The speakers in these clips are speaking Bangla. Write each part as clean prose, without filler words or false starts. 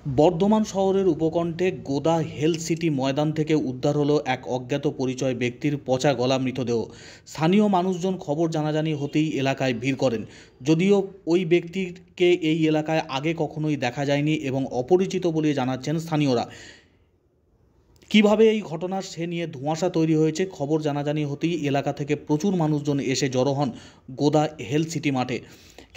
বর্ধমান শহরের উপকণ্ঠে গোদা হেলথ সিটি ময়দান থেকে উদ্ধার হলো এক অজ্ঞাত পরিচয় ব্যক্তির পচা গলা মৃতদেহ। স্থানীয় মানুষজন খবর জানাজানি হতেই এলাকায় ভিড় করেন। যদিও ওই ব্যক্তিকে এই এলাকায় আগে কখনোই দেখা যায়নি এবং অপরিচিত বলে জানাচ্ছেন স্থানীয়রা। কিভাবে এই ঘটনার সে নিয়ে ধোঁয়াশা তৈরি হয়েছে, খবর জানাজানি হতেই এলাকা থেকে প্রচুর মানুষজন এসে জড়ো হন গোদা হেলথ সিটি মাঠে।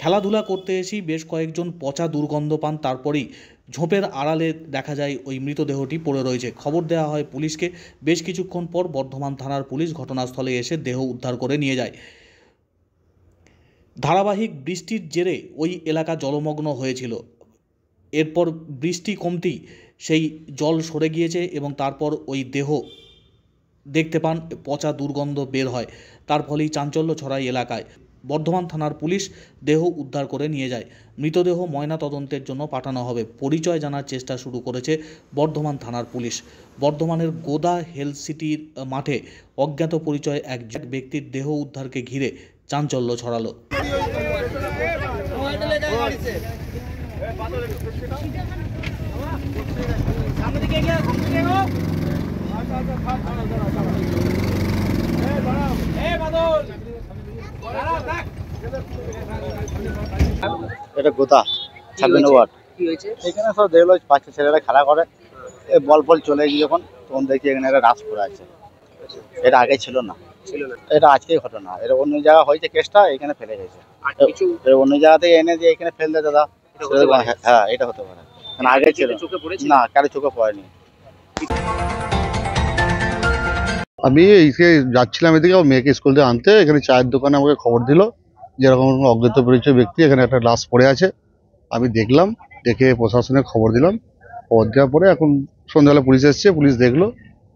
খেলাধুলা করতে এসেই বেশ কয়েকজন পচা দুর্গন্ধ পান, তারপরেই ঝোপের আড়ালে দেখা যায় ওই মৃতদেহটি পড়ে রয়েছে। খবর দেওয়া হয় পুলিশকে। বেশ কিছুক্ষণ পর বর্ধমান থানার পুলিশ ঘটনাস্থলে এসে দেহ উদ্ধার করে নিয়ে যায়। ধারাবাহিক বৃষ্টির জেরে ওই এলাকা জলমগ্ন হয়েছিল। এরপর বৃষ্টি কমতেই সেই জল সরে গিয়েছে এবং তারপর ওই দেহ দেখতে পান, পচা দুর্গন্ধ বের হয়। তার ফলেই চাঞ্চল্য ছড়ায় এলাকায়। বর্ধমান থানার পুলিশ দেহ উদ্ধার করে নিয়ে যায়। মৃতদেহ ময়না তদন্তের জন্য পাঠানো হবে। পরিচয় জানার চেষ্টা শুরু করেছে বর্ধমান থানার পুলিশ। বর্ধমানের গোদা হেলথ সিটির মাঠে অজ্ঞাত পরিচয় এক ব্যক্তির দেহ উদ্ধারকে ঘিরে চাঞ্চল্য ছড়ালো। এটা গোদা 56 ওয়াট। এখানে সব দেখলো বাচ্চা ছেলেরা খেলা করে, বল বল চলে গিয়ে যখন তখন দেখি এখানে একটা রাস পড়ে আছে। এটা আগে ছিল না, এটা আজকেই ঘটনা। এটা অন্য জায়গা হয়েছে কেসটা, এখানে ফেলে গেছে। অন্য জায়গা থেকে এনে দিয়ে এখানে ফেলতে দাদা। হ্যাঁ, এটা হতে পারে, কারণ আগে ছিল না, কারো চোখে পড়েনি। আমি এইদিকে যাচ্ছিলাম, এদিকে মেয়েকে স্কুল থেকে আনতে। এখানে চায়ের দোকানে আমাকে খবর দিল যেরকম অজ্ঞাত পরিচয় ব্যক্তি এখানে একটা লাশ পড়ে আছে। আমি দেখলাম, দেখে প্রশাসনে খবর দিলাম। খবর দেওয়ার পরে এখন সন্ধ্যাবেলা পুলিশ এসছে, পুলিশ দেখলো।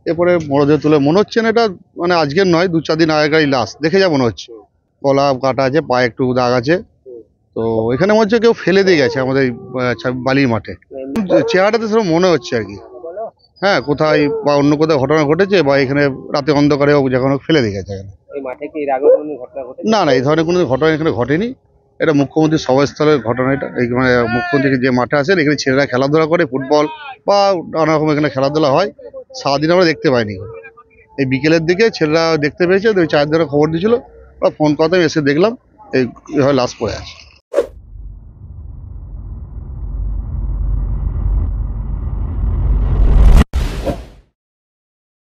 এরপরে মরদেহ তুলে মনে হচ্ছে না এটা মানে আজকের নয়, 2-4 দিন আগেকারই লাশ দেখে যা মনে হচ্ছে। গলা কাটা আছে, পায়ে একটু দাগ আছে। তো এখানে মনে হচ্ছে কেউ ফেলে দিয়ে গেছে আমাদের এই বালির মাঠে। চেহারাটাতে সেরকম মনে হচ্ছে আর কি। হ্যাঁ, কোথায় বা অন্য কোথাও ঘটনা ঘটেছে বা এখানে রাতে অন্ধকারে যখন ফেলে দিয়ে গেছে এখানে। না না, এই ধরনের কোনো ঘটনা এখানে ঘটেনি। এটা মুখ্যমন্ত্রীর সভাস্থলের ঘটনা। এটা মানে মুখ্যমন্ত্রী যে মাঠে আসেন, এখানে ছেলেরা খেলাধুলা করে, ফুটবল বা নানা রকম এখানে খেলাধুলা হয়। সারাদিন আমরা দেখতে পাইনি। এই বিকেলের দিকে ছেলেরা দেখতে পেয়েছে, ওই চায়ের দোকানে খবর দিয়েছিল, বা ফোন করতে এসে দেখলাম এই লাশ পড়ে আছে।